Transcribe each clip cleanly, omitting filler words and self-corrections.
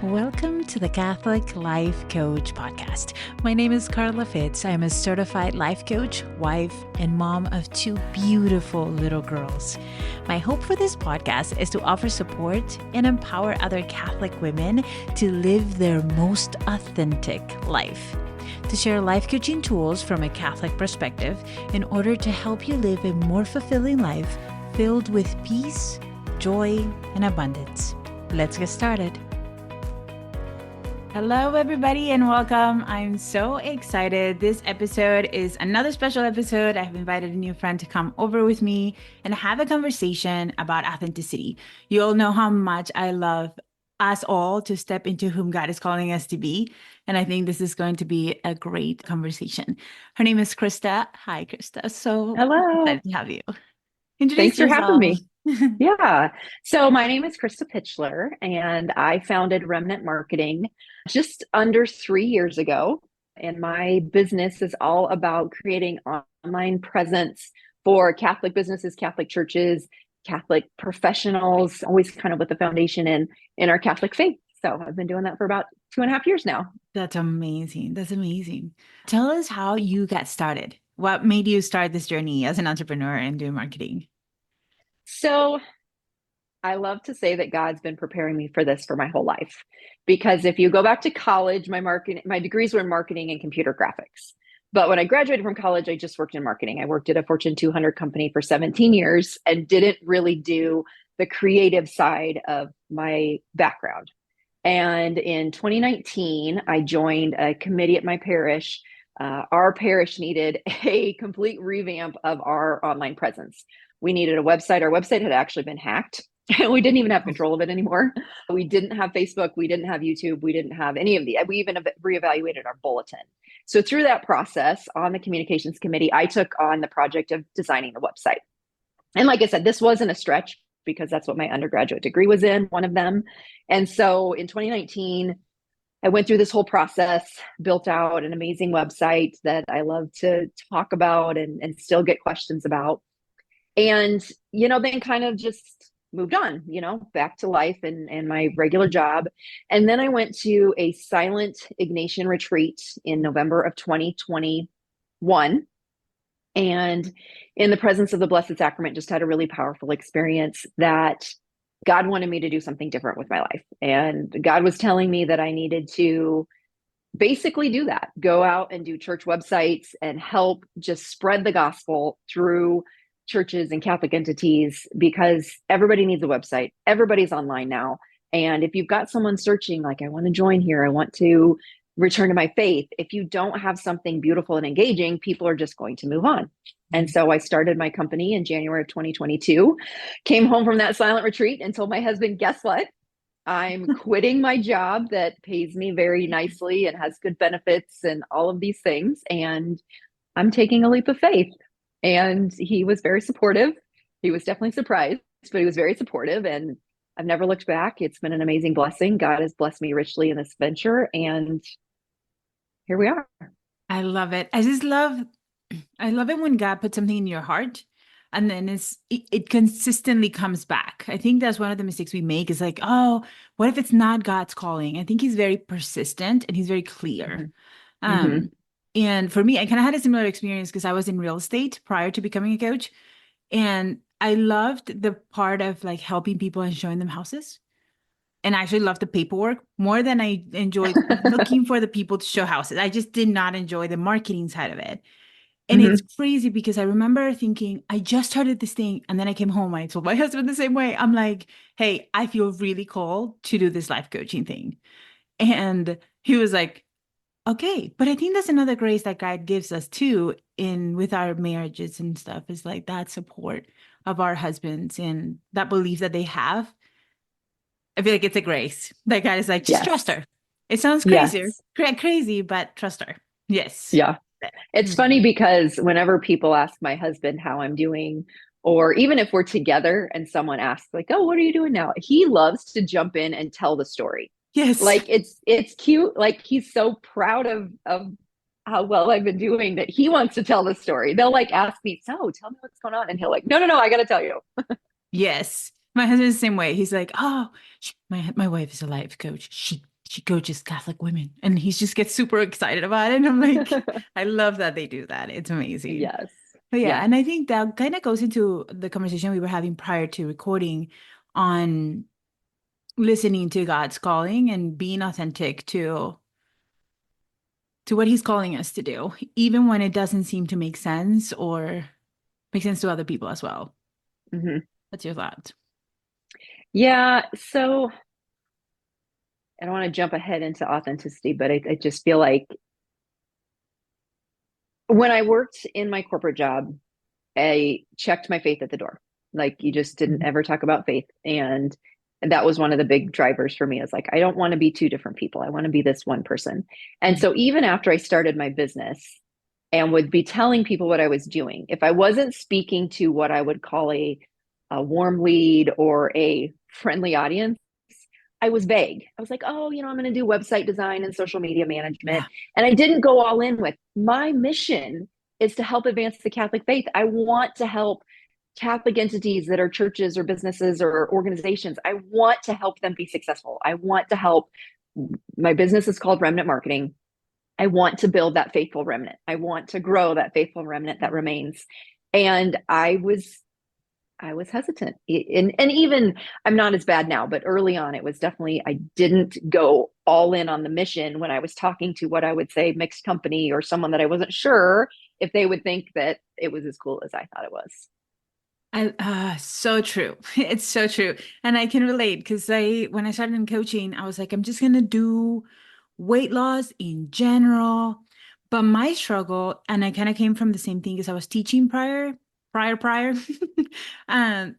Welcome to the Catholic Life Coach Podcast. My name is Carla Fitz. I am a certified life coach, wife, and mom of two beautiful little girls. My hope for this podcast is to offer support and empower other Catholic women to live their most authentic life. To share life coaching tools from a Catholic perspective in order to help you live a more fulfilling life filled with peace, joy, and abundance. Let's get started. Hello, everybody, and welcome. I'm so excited. This episode is another special episode. I've invited a new friend to come over with me and have a conversation about authenticity. You all know how much I love us all to step into whom God is calling us to be. And I think this is going to be a great conversation. Her name is Krista. Hi, Krista. So Hello. excited to have you. Introduce Thanks for having yourself. me. Yeah. So my name is Krista Pichler, and I founded Remnant Marketing just under 3 years ago. And my business is all about creating online presence for Catholic businesses, Catholic churches, Catholic professionals, always kind of with the foundation in our Catholic faith. So I've been doing that for about 2.5 years now. That's amazing. That's amazing. Tell us how you got started. What made you start this journey as an entrepreneur and doing marketing? So I love to say that God's been preparing me for this for my whole life. Because if you go back to college, my degrees were in marketing and computer graphics. But when I graduated from college, I just worked in marketing. I worked at a Fortune 200 company for 17 years and didn't really do the creative side of my background. And in 2019, I joined a committee at my parish. Our parish needed a complete revamp of our online presence. We needed a website. Our website had actually been hacked. We didn't even have control of it anymore. We didn't have Facebook. We didn't have YouTube. We didn't have any of the, we even reevaluated our bulletin. So through that process on the communications committee, I took on the project of designing the website. And like I said, this wasn't a stretch because that's what my undergraduate degree was in, one of them. And so in 2019, I went through this whole process, built out an amazing website that I love to talk about and still get questions about. And, then kind of just moved on, back to life and my regular job. And then I went to a silent Ignatian retreat in November of 2021. And in the presence of the Blessed Sacrament, just had a really powerful experience that God wanted me to do something different with my life. And God was telling me that I needed to basically do that, go out and do church websites and help just spread the gospel through churches and Catholic entities, because everybody needs a website. Everybody's online now. And if you've got someone searching, like, I want to join here, I want to return to my faith, if you don't have something beautiful and engaging, people are just going to move on. And so I started my company in January of 2022, came home from that silent retreat and told my husband, guess what? I'm quitting my job that pays me very nicely and has good benefits and all of these things. And I'm taking a leap of faith. And he was very supportive. He was definitely surprised, but he was very supportive. And I've never looked back. It's been an amazing blessing. God has blessed me richly in this venture. And here we are. I love it. I love it when God puts something in your heart and then it consistently comes back. I think that's one of the mistakes we make is like, oh, what if it's not God's calling? I think he's very persistent and he's very clear. Mm-hmm. And for me, I kind of had a similar experience because I was in real estate prior to becoming a coach. And I loved the part of like helping people and showing them houses. And I actually loved the paperwork more than I enjoyed looking for the people to show houses. I just did not enjoy the marketing side of it. And Mm-hmm. it's crazy because I remember thinking, I just started this thing. And then I came home and I told my husband the same way. I'm like, hey, I feel really called to do this life coaching thing. And he was like, okay. But I think that's another grace that God gives us too with our marriages and stuff, is like that support of our husbands and that belief that they have. I feel like it's a grace. That God is like, just trust Yes. her. It sounds crazy, Yes. crazy, but trust her. Yes. Yeah. It's funny because whenever people ask my husband how I'm doing, or even if we're together and someone asks like, oh, what are you doing now? He loves to jump in and tell the story. Yes. Like it's cute. Like he's so proud of how well I've been doing that he wants to tell the story. They'll like ask me, so tell me what's going on. And he'll like, no, I got to tell you. Yes. My husband's the same way. He's like, oh, my wife is a life coach. She she coaches Catholic women. And he just gets super excited about it. And I'm like, I love that they do that. It's amazing. Yes. But yeah, Yeah. and I think that kind of goes into the conversation we were having prior to recording on listening to God's calling and being authentic to what he's calling us to do, even when it doesn't seem to make sense or make sense to other people as well. Hmm. What's your thoughts? Yeah. So I don't want to jump ahead into authenticity, but I just feel like when I worked in my corporate job, I checked my faith at the door. Like you just didn't Mhm. ever talk about faith. And that was one of the big drivers for me. Is like, I don't want to be two different people. I want to be this one person. And Mhm. so even after I started my business and would be telling people what I was doing, if I wasn't speaking to what I would call a warm lead or a friendly audience, I was vague. I was like, oh, I'm going to do website design and social media management. Yeah. And I didn't go all in with my mission is to help advance the Catholic faith. I want to help Catholic entities that are churches or businesses or organizations. I want to help them be successful. I want to help. My business is called Remnant Marketing. I want to build that faithful remnant. I want to grow that faithful remnant that remains. And I was hesitant. And even I'm not as bad now, but early on, it was definitely, I didn't go all in on the mission when I was talking to what I would say mixed company or someone that I wasn't sure if they would think that it was as cool as I thought it was. So true. It's so true. And I can relate because when I started in coaching, I was like, I'm just gonna do weight loss in general. But my struggle, and I kind of came from the same thing as I was teaching prior. And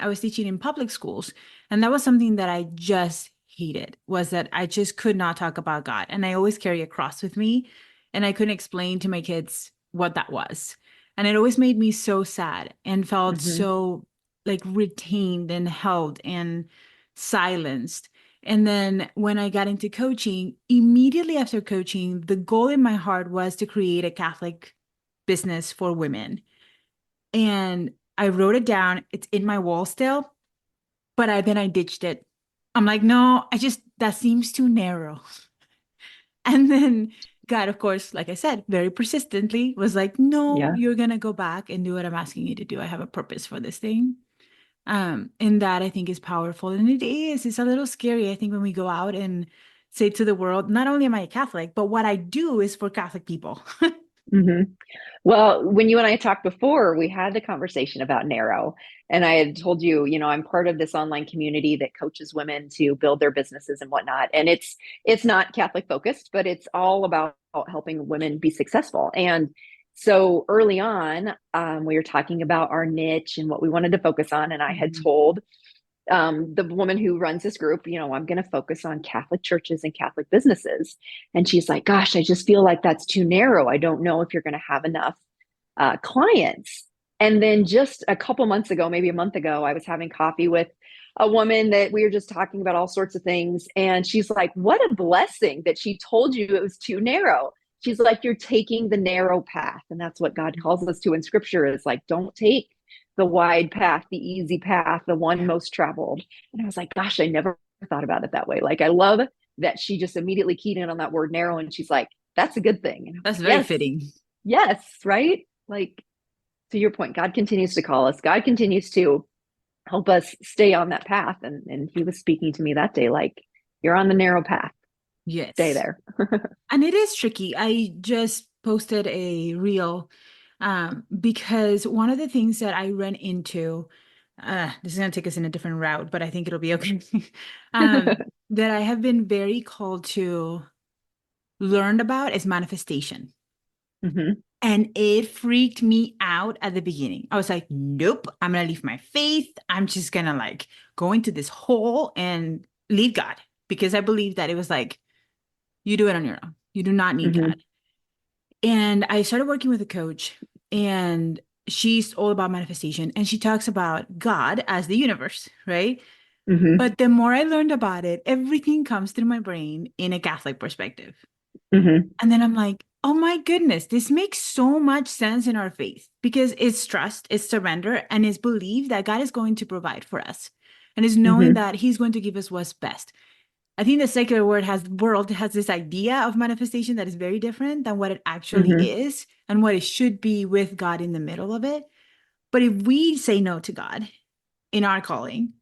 I was teaching in public schools. And that was something that I just hated, was that I just could not talk about God. And I always carry a cross with me, and I couldn't explain to my kids what that was. And it always made me so sad and felt Mm-hmm. so like retained and held and silenced. And then when I got into coaching, immediately after coaching, the goal in my heart was to create a Catholic business for women. And I wrote it down. It's in my wall still, but then I ditched it. I'm like, no, that seems too narrow. And then God, of course, like I said, very persistently was like, no, Yeah. you're going to go back and do what I'm asking you to do. I have a purpose for this thing. And that I think is powerful. And it's a little scary. I think when we go out and say to the world, not only am I a Catholic, but what I do is for Catholic people. Mm-hmm. Well, when you and I talked before, we had the conversation about narrow. And I had told you, I'm part of this online community that coaches women to build their businesses and whatnot. And it's not Catholic focused, but it's all about helping women be successful. And so early on, we were talking about our niche and what we wanted to focus on. And I had Mhm. told the woman who runs this group, I'm going to focus on Catholic churches and Catholic businesses. And she's like, gosh, I just feel like that's too narrow. I don't know if you're going to have enough clients. And then just a couple months ago, maybe a month ago, I was having coffee with a woman that we were just talking about all sorts of things. And she's like, what a blessing that she told you it was too narrow. She's like, you're taking the narrow path. And that's what God calls us to in scripture is like, don't take the wide path, the easy path, the one Yeah, most traveled. And I was like, gosh, I never thought about it that way. Like, I love that she just immediately keyed in on that word narrow. And she's like, that's a good thing. And I'm that's like, very yes, fitting. yes, right? Like, to your point, God continues to call us. God continues to help us stay on that path. And he was speaking to me that day, like, you're on the narrow path. Stay Yes. there. And it is tricky. I just posted a reel because one of the things that I ran into, this is going to take us in a different route, but I think it'll be okay. That I have been very called to learn about is manifestation. Hmm. And it freaked me out at the beginning. I was like, nope, I'm going to leave my faith. I'm just going to like go into this hole and leave God because I believe that it was like, you do it on your own. You do not need Hmm. God. And I started working with a coach, and she's all about manifestation. And she talks about God as the universe, right? Hmm. But the more I learned about it, everything comes through my brain in a Catholic perspective. Hmm. And then I'm like, oh my goodness, this makes so much sense in our faith because it's trust, it's surrender, and it's belief that God is going to provide for us. And it's knowing Hmm. that He's going to give us what's best. I think the secular world has this idea of manifestation that is very different than what it actually Hmm. is and what it should be with God in the middle of it. But if we say no to God in our calling,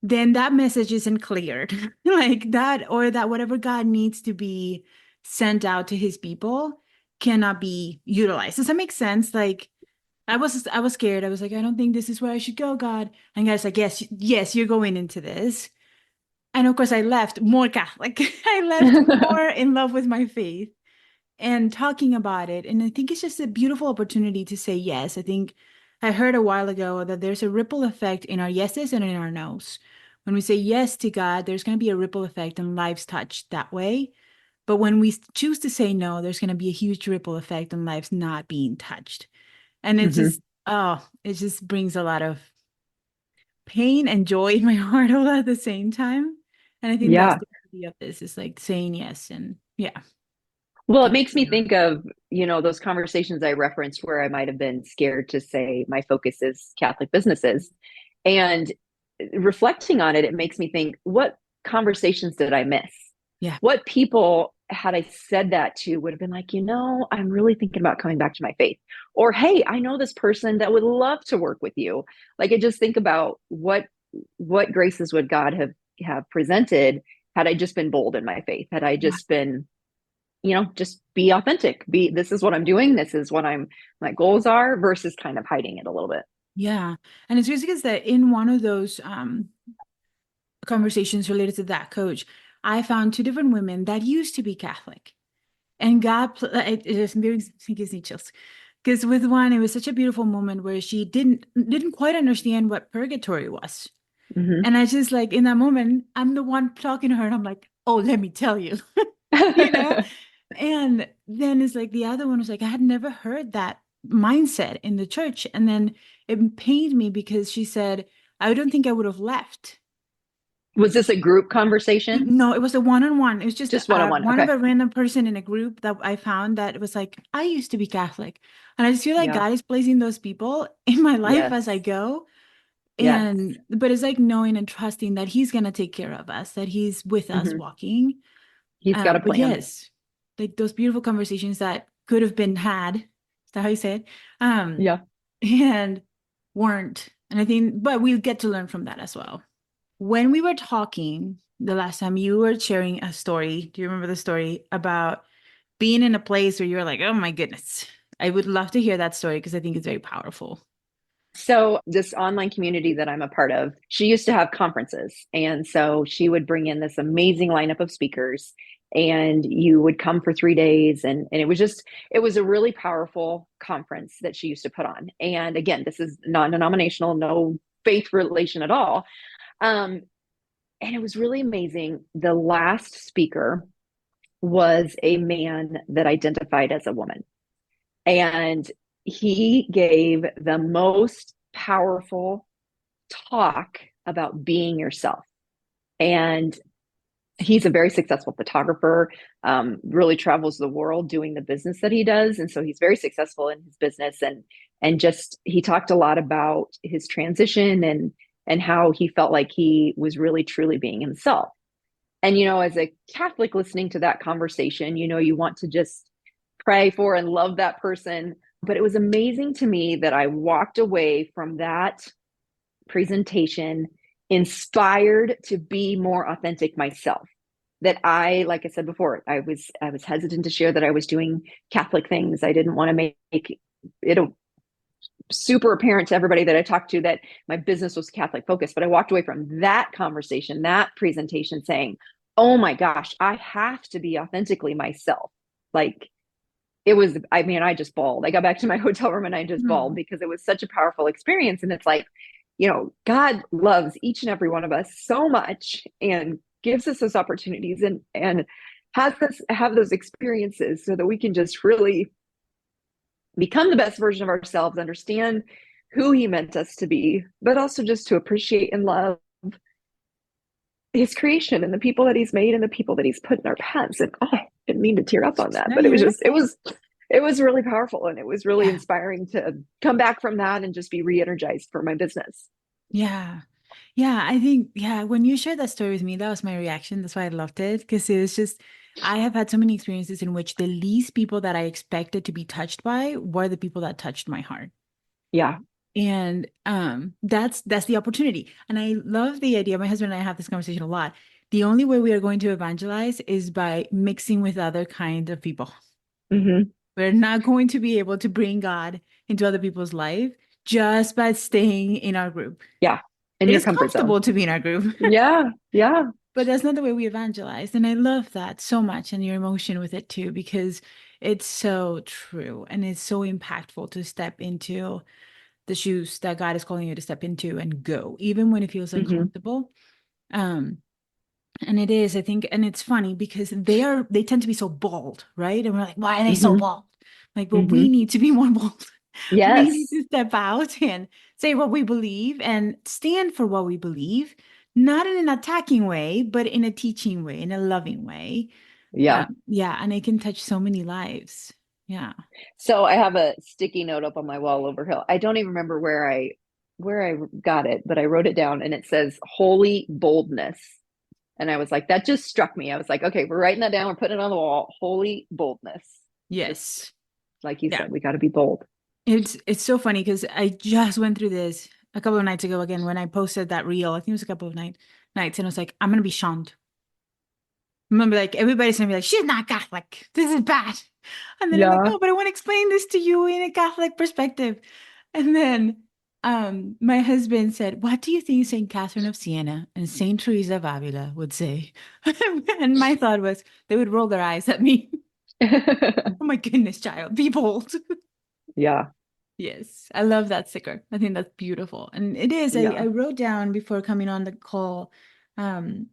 then that message isn't cleared like that, or that whatever God needs to be sent out to his people cannot be utilized. Does that make sense? Like I was scared. I was like, I don't think this is where I should go, God. And God's like, yes, yes, you're going into this. And of course, I left more Catholic. I left more in love with my faith and talking about it. And I think it's just a beautiful opportunity to say yes. I think I heard a while ago that there's a ripple effect in our yeses and in our nos. When we say yes to God, there's going to be a ripple effect and lives touched that way. But when we choose to say no, there's going to be a huge ripple effect and lives not being touched. And it Hmm. just, oh, it just brings a lot of pain and joy in my heart all at the same time. And I think that's Yeah. the beauty of this is like saying yes and yeah. Well, it Go. makes me think of, those conversations I referenced where I might have been scared to say my focus is Catholic businesses. And reflecting on it, it makes me think, what conversations did I miss? Yeah. What people, had I said that to, would have been like, I'm really thinking about coming back to my faith. Or, hey, I know this person that would love to work with you. Like, I just think about what graces would God have presented had I just been bold in my faith, had I Yeah. just been, just be authentic, this is what I'm doing, this is what my goals are, versus kind of hiding it a little bit. Yeah. And it's just because that in one of those conversations related to that coach, I found two different women that used to be Catholic. And it just gives me chills. Because with one, it was such a beautiful moment where she didn't quite understand what purgatory was. Hmm. And I just like in that moment, I'm the one talking to her, and I'm like, oh, let me tell you, you know? And then it's like the other one was like, I had never heard that mindset in the church. And then it pained me because she said, I don't think I would have left. Was this a group conversation? No, it was a one-on-one. It was just Just one-on-one. one of Okay. a random person in a group that I found that was like, I used to be Catholic. And I just feel like Yeah. God is placing those people in my life Yes. as I go. Yes. But it's like knowing and trusting that he's going to take care of us, that he's with us Hmm. walking. He's got a But plan. yes, like those beautiful conversations that could have been had. Is that how you say it? Um, Yeah. and weren't. And I think, but we get to learn from that as well. When we were talking the last time, you were sharing a story. Do you remember the story about being in a place where you're like, oh my goodness? I would love to hear that story because I think it's very powerful. So this online community that I'm a part of, she used to have conferences. And so she would bring in this amazing lineup of speakers, and you would come for 3 days. And it was a really powerful conference that she used to put on. And again, this is non-denominational, no faith relation at all. Um, and it was really amazing. The last speaker was a man that identified as a woman. And he gave the most powerful talk about being yourself. And he's a very successful photographer, really travels the world doing the business that he does. And so he's very successful in his business. And just, he talked a lot about his transition and how he felt like he was really truly being himself. And, as a Catholic listening to that conversation, you want to just pray for and love that person. But it was amazing to me that I walked away from that presentation inspired to be more authentic myself. That like I said before, I was hesitant to share that I was doing Catholic things. I didn't want to make it super apparent to everybody that I talked to that my business was Catholic focused. But I walked away from that conversation, that presentation, saying, oh my gosh, I have to be authentically myself. Like, it was, I mean, I just bawled. I got back to my hotel room and I just bawled Hmm. because it was such a powerful experience. And it's like, God loves each and every one of us so much and gives us those opportunities and has us have those experiences so that we can just really become the best version of ourselves, understand who he meant us to be, but also just to appreciate and love his creation and the people that he's made and the people that he's put in our paths. And I didn't mean to tear up on that, No, but it was you're just, okay. it was really powerful, and it was really Yeah. inspiring to come back from that and just be re-energized for my business. Yeah. Yeah, I think, yeah, when you shared that story with me, that was my reaction. That's why I loved it because it was just, I have had so many experiences in which the least people that I expected to be touched by were the people that touched my heart. Yeah. And that's the opportunity. And I love the idea. My husband and I have this conversation a lot. The only way we are going to evangelize is by mixing with other kinds of people. Hmm. We're not going to be able to bring God into other people's life just by staying in our group. Yeah. In It your is comfort zone. comfortable to be in our group, Yeah. Yeah. but that's not the way we evangelize. And I love that so much and your emotion with it too, because it's so true and it's so impactful to step into the shoes that God is calling you to step into and go, even when it feels Hmm. uncomfortable. Um, and it is, I think, and it's funny because they tend to be so bold, right? And we're like, why are they so Hmm. bold? Like, well, we Hmm. need to be more bold. We need Yes. to step out and say what we believe and stand for what we believe, not in an attacking way, but in a teaching way, in a loving way. Yeah. Yeah, and it can touch so many lives. Yeah. So I have a sticky note up on my wall over here. I don't even remember where I got it, but I wrote it down and it says holy boldness. And I was like, that just struck me. I was like, okay, we're writing that down. We're putting it on the wall. Holy boldness. Just Yes. like you Yeah. said, we got to be bold. It's so funny because I just went through this a couple of nights ago again when I posted that reel. I think it was a couple of nights, and I was like, I'm gonna be shunned. I'm gonna be like, everybody's gonna be like, she's not Catholic. This is bad. And then I'm like, Yeah. no, but I want to explain this to you in a Catholic perspective. And then my husband said, what do you think Saint Catherine of Siena and Saint Teresa of Avila would say? And my thought was they would roll their eyes at me. Oh my goodness, child, be bold. Yeah. Yes, I love that sticker. I think that's beautiful. And it is, I Yeah. wrote down before coming on the call, um,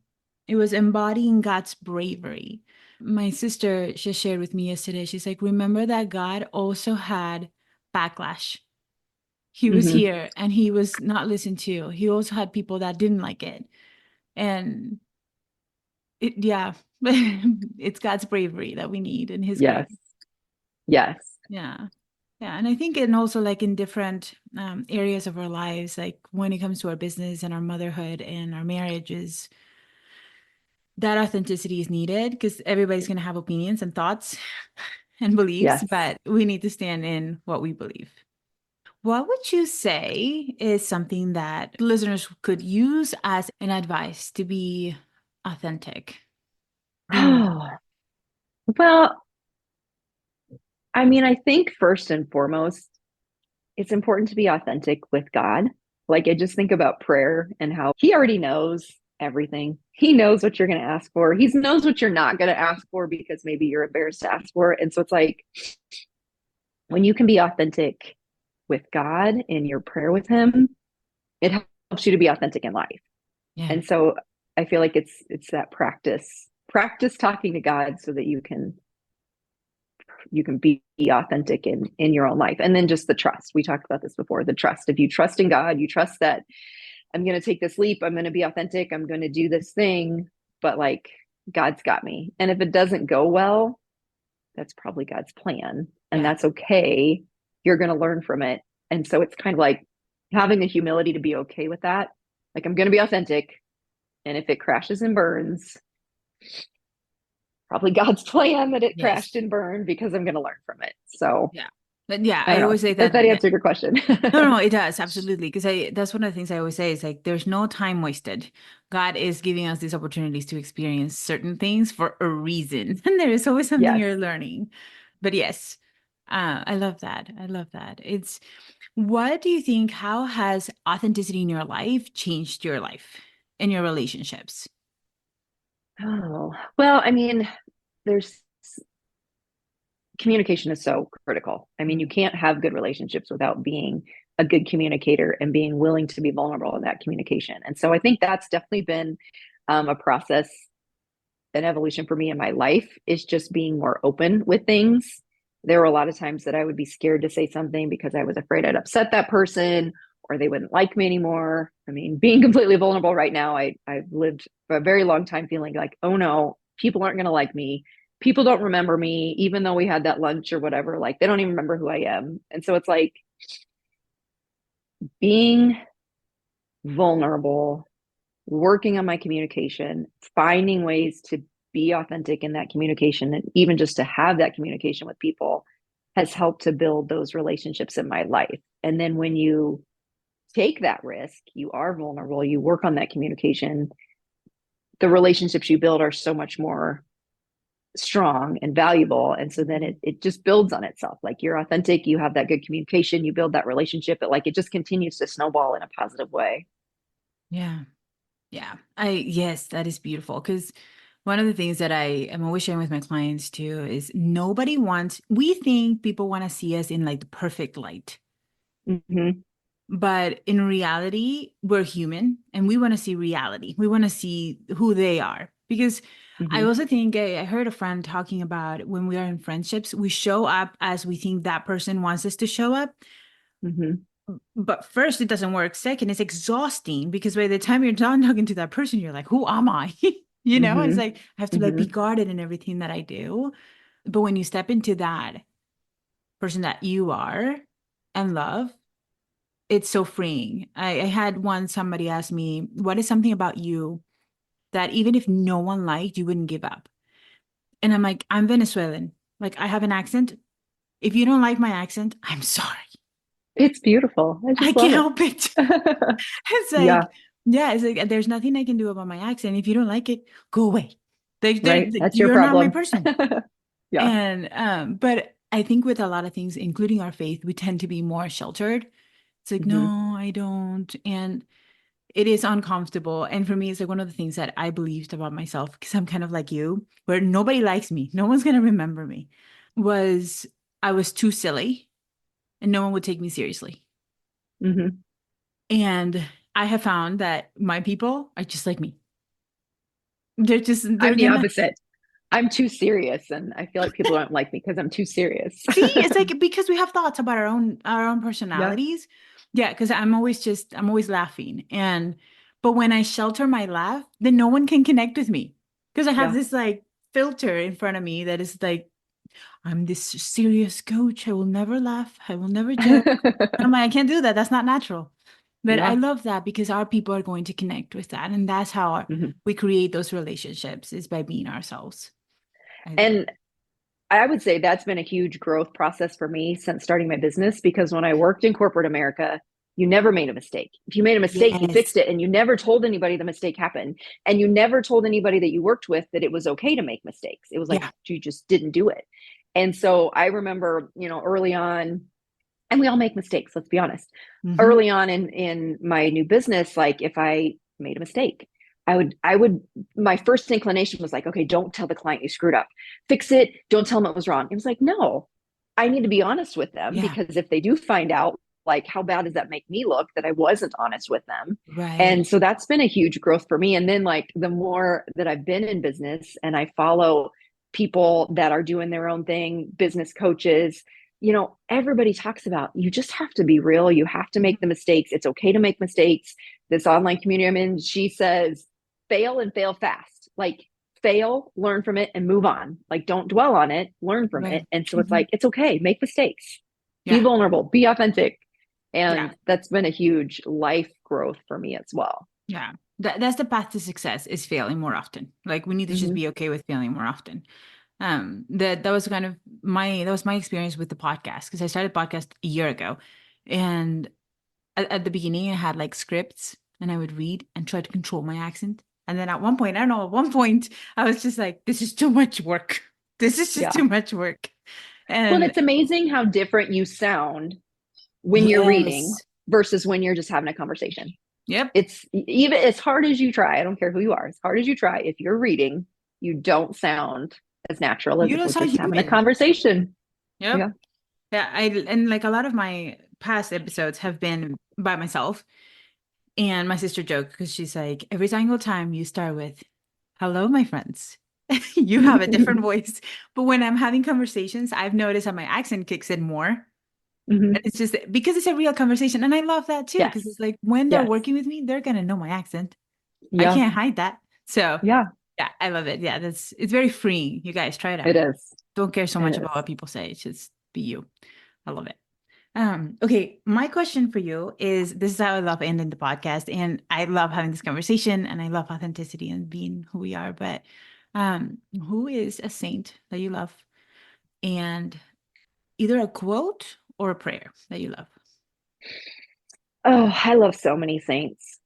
it was embodying God's bravery. My sister just shared with me yesterday, she's like, remember that God also had backlash. He was Hmm. here and he was not listened to. He also had people that didn't like it. And yeah, it's God's bravery that we need and his grace. Yes. Yes. Yeah. Yeah, and I think and also like in different areas of our lives, like when it comes to our business and our motherhood and our marriages, that authenticity is needed because everybody's going to have opinions and thoughts and beliefs, Yes. but we need to stand in what we believe. What would you say is something that listeners could use as an advice to be authentic, be real? Well, I mean, I think first and foremost, it's important to be authentic with God. Like I just think about prayer and how he already knows everything. He knows what you're going to ask for. He knows what you're not going to ask for because maybe you're embarrassed to ask for. And so it's like when you can be authentic with God in your prayer with him, it helps you to be authentic in life. Yeah. And so I feel like it's that practice talking to God so that you can be authentic in your own life. And then just the trust, we talked about this before, the trust. If you trust in God, you trust that I'm going to take this leap, I'm going to be authentic, I'm going to do this thing, but like God's got me. And if it doesn't go well, that's probably God's plan, and Yeah. that's okay. You're going to learn from it. And so it's kind of like having the humility to be okay with that. Like I'm going to be authentic, and if it crashes and burns, probably God's plan that it Yes. crashed and burned because I'm going to learn from it. So Yeah. But yeah, I I don't know always say if that that answered your question. no, no, it does absolutely because I that's one of the things I always say is like there's no time wasted. God is giving us these opportunities to experience certain things for a reason, and there is always something Yes. you're learning. But yes, I love that. I love that. It's what do you think? How has authenticity in your life changed your life and your relationships? Oh, well, I mean, there's communication is so critical. I mean, you Mm. can't have good relationships without being a good communicator and being willing to be vulnerable in that communication. And so I think that's definitely been a process, an evolution for me in my life is just being more open with things. There were a lot of times that I would be scared to say something because I was afraid I'd upset that person or they wouldn't like me anymore. I mean, being completely vulnerable right now, I've lived for a very long time feeling like, oh no, people aren't going to like me. People don't remember me, even though we had that lunch or whatever. Like they don't even remember who I am. And so it's like being vulnerable, working on my communication, finding ways to be authentic in that communication, and even just to have that communication with people has helped to build those relationships in my life. And then when you take that risk, you are vulnerable, you work on that communication, the relationships you build are so much more strong and valuable. And so then it just builds on itself. Like you're authentic, you have that good communication, you build that relationship, but like it just continues to snowball in a positive way. Yeah. Yeah. Yes, that is beautiful. Because one of the things that I am always sharing with my clients too is we think people want to see us in like the perfect light. Mm-hmm. But in reality, we're human and we want to see reality. We want to see who they are. Because I Mm-hmm. also think I heard a friend talking about when we are in friendships, we show up as we think that person wants us to show up. Mm-hmm. But first, it doesn't work. Second, it's exhausting because by the time you're done talking to that person, you're like, who am I? It's Mm-hmm. like I have to like be Mm-hmm. guarded in everything that I do. But when you step into that person that you are and love, it's so freeing. I had somebody ask me, what is something about you that even if no one liked, you wouldn't give up? And I'm like, I'm Venezuelan. Like I have an accent. If you don't like my accent, I'm sorry. It's beautiful. I I just can't love it. help it. It's Yeah, like, yeah, it's like there's nothing I can do about my accent. If you don't like it, go away. right. That's your You're not my problem. person. Yeah. And but I think with a lot of things, including our faith, we tend to be more sheltered. It's like, Mm-hmm. no, I don't. And it is uncomfortable. And for me, it's like one of the things that I believed about myself, because I'm kind of like you, where nobody likes me, no one's gonna remember me, was I was too silly and no one would take me seriously. Mm-hmm. And I have found that my people are just like me. They're I'm the gonna opposite. I'm too serious, and I feel like people don't like me because I'm too serious. see, it's like because we have thoughts about our own Yeah. personalities. Yeah, because I'm always laughing. But when I shelter my laugh, then no one can connect with me. Because I have Yeah. this like filter in front of me that is like, I'm this serious coach. I will never laugh. I will never joke. And I'm like, I can't do that. That's not natural. But I Yeah. love that because our people are going to connect with that. And that's how Mhm. we create those relationships is by being ourselves. I love And I would say that's been a huge growth process for me since starting my business because when I worked in corporate America, you never made a mistake. If you made a it. mistake, you Yes. fixed it and you never told anybody the mistake happened. And you never told anybody that you worked with that it was okay to make mistakes. It was like Yeah. you just didn't do it. And so I remember, early on, and we all make mistakes, let's be honest. Hmm. Early on in my new business, like if I made a mistake, I would my first inclination was like, okay, don't tell the client you screwed up. Fix it, don't tell them it was wrong. It was like, no, I need to be honest with them Yeah. because if they do find out, like how bad does that make me look that I wasn't honest with them? Right. And so that's been a huge growth for me. And then like the more that I've been in business and I follow people that are doing their own thing, business coaches, everybody talks about you just have to be real. You have to make the mistakes. It's okay to make mistakes. This online community I'm in, she says, fail and fail fast. Like, fail, learn from it, and move on. Like, don't dwell on it, learn from it. Right. And so it's Hmm. like, it's okay, make mistakes, be Yeah. vulnerable, be authentic. Yeah. And that's been a huge life growth for me as well. Yeah. That's the path to success is failing more often. Like we need to just Mm-hmm. be okay with failing more often. That was kind of my experience with the podcast because I started podcast a year ago. And at the beginning I had like scripts and I would read and try to control my accent. And then at one point, I don't know, at one point I was just like, this is too much work. This is just Yeah. too much work. Well, And it's amazing how different you sound when you're reading yes. versus when you're just having a conversation. Yep. It's even as hard as you try. I don't care who you are. As hard as you try, if you're reading, you don't sound as natural as You if don't we're sound just having a human. conversation. Yep. Yeah. Yeah, and like a lot of my past episodes have been by myself. And my sister joked because she's like, every single time you start with, hello, my friends, you have a different voice. But when I'm having conversations, I've noticed that my accent kicks in more. And Hmm. it's just because it's a real conversation. And I love that too, because Yes. it's like when they're Yes. working with me, they're gonna know my accent. I Yeah. can't hide that. So Yeah. yeah, I love it. Yeah, it's very freeing. You guys try it It out. is. Don't care so It much about is. what people say. It's just be you. I love it. Okay, my question for you is, this is how I love ending the podcast, and I love having this conversation, and I love authenticity and being who we are. But who is a saint that you love, and either a quote or a prayer that you love? Oh, I love so many saints.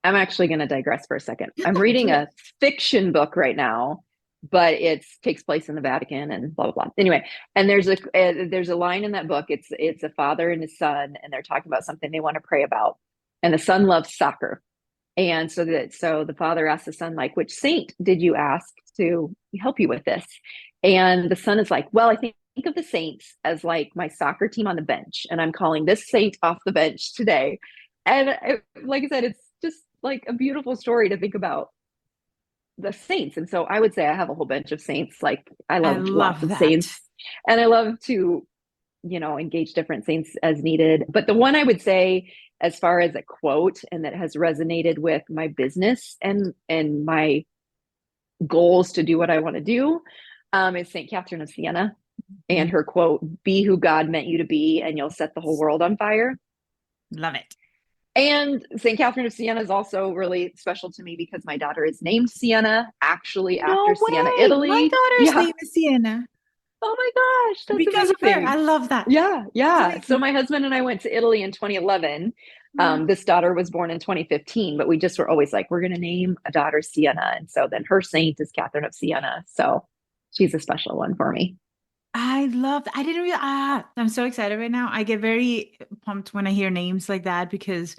I'm actually going to digress for a second. I'm reading a fiction book right now, but it takes place in the Vatican and blah blah blah. Anyway, and there's a line in that book. It's a father and his son, and they're talking about something they want to pray about. And the son loves soccer, and so the father asks the son, like, which saint did you ask to help you with this? And the son is like, well, I think of the saints as like my soccer team on the bench, and I'm calling this saint off the bench today. And like I said, it's just like a beautiful story to think about the saints. And so I would say I have a whole bunch of saints. Like I I love lots love of that. saints, and I love to, engage different saints as needed. But the one I would say, as far as a quote and that has resonated with my business and my goals to do what I want to do, is St. Catherine of Siena, and her quote, "Be who God meant you to be, and you'll set the whole world on fire." Love it. And St. Catherine of Siena is also really special to me because my daughter is named Siena, actually No after Siena, way. My Italy. daughter's Yeah. name is Sienna Oh my gosh, that's because of her. I amazing. love that. Yeah, It's yeah. So amazing. my husband and I went to Italy in 2011. Mm. This daughter was born in 2015, but we just were always like, we're going to name a daughter Siena. And so then her saint is Catherine of Siena. So she's a special one for me. I love that. I didn't realize. I'm so excited right now. I get very pumped when I hear names like that because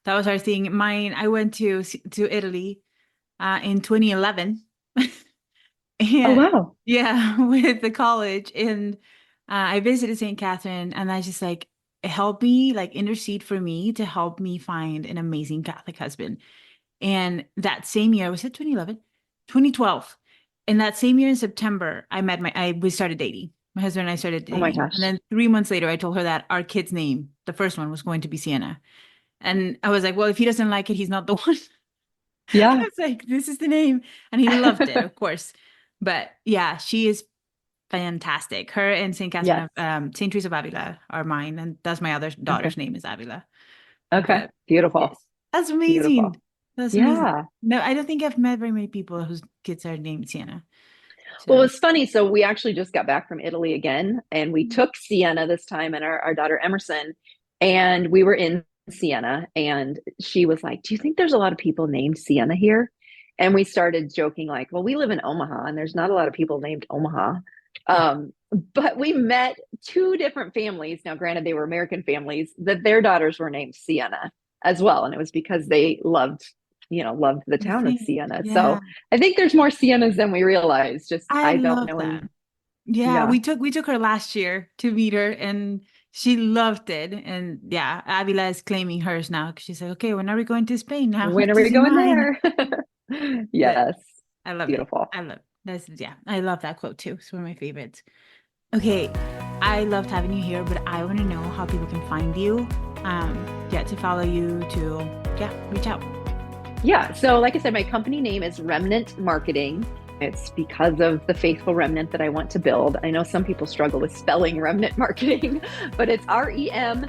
that was our thing. Mine, I went to Italy in 2011. Oh, And wow. yeah, with the college. And I visited St. Catherine, and I just like, it helped me, like, intercede for me to help me find an amazing Catholic husband. And that same year, was it 2011? 2012. And that same year in September, we started dating. My husband and I started Oh my dating. And gosh. then 3 months later, I told her that our kid's name, the first one, was going to be Sienna. And I was like, well, if he doesn't like it, he's not the one. I Yeah. was like, this is the name. And he loved it, of course. But yeah, she is fantastic. Her and St. Catherine Yes. of St. Teresa of Avila are mine. And that's my other Okay. daughter's name is Avila. Okay. But Beautiful. yes, that's amazing. Beautiful. That's amazing. Yeah. No, I don't think I've met very many people whose kids are named Sienna. Well, So it's funny. So we actually just got back from Italy again, and we took Sienna this time and our daughter Emerson, and we were in Sienna, and she was like, "Do you think there's a lot of people named Sienna here?" And we started joking like, "Well, we live in Omaha, and there's not a lot of people named Omaha." yeah, Um, but we met two different families. Now, granted, they were American families that their daughters were named Sienna as well, and it was because they loved the the town of thing. Sienna. Yeah, So I think there's more Siennas than we realize. Just I I don't love know that. any. Yeah, Yeah. we took her last year to meet her, and she loved it. And yeah, Avila is claiming hers now because she's like, okay, when are we going to Spain now? When are This we is going mine. there? But Yes. I love it. Beautiful. I love that's yeah. I love that quote too. It's one of my favorites. Okay, I loved having you here, but I want to know how people can find you, to follow you, to reach out. Yeah. So, like I said, my company name is Remnant Marketing. It's because of the faithful remnant that I want to build. I know some people struggle with spelling remnant marketing, but it's REMNANT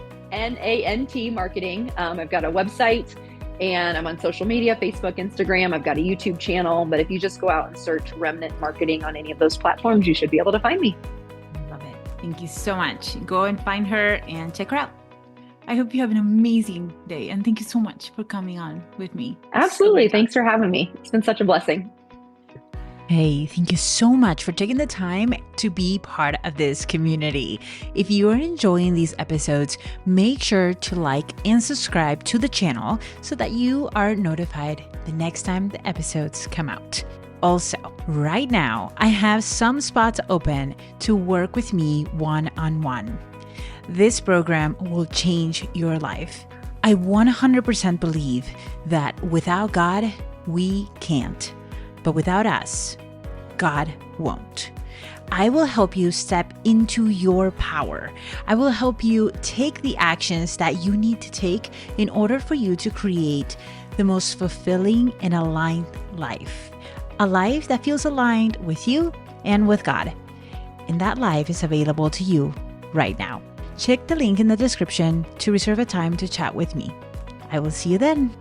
marketing. I've got a website and I'm on social media, Facebook, Instagram. I've got a YouTube channel, but if you just go out and search Remnant Marketing on any of those platforms, you should be able to find me. Love it. Thank you so much. Go and find her and check her out. I hope you have an amazing day, and thank you so much for coming on with me. Absolutely. Thanks for having me. It's been such a blessing. Hey, thank you so much for taking the time to be part of this community. If you are enjoying these episodes, make sure to like and subscribe to the channel so that you are notified the next time the episodes come out. Also, right now, I have some spots open to work with me one-on-one. This program will change your life. I 100% believe that without God, we can't. But without us, God won't. I will help you step into your power. I will help you take the actions that you need to take in order for you to create the most fulfilling and aligned life. A life that feels aligned with you and with God. And that life is available to you right now. Check the link in the description to reserve a time to chat with me. I will see you then.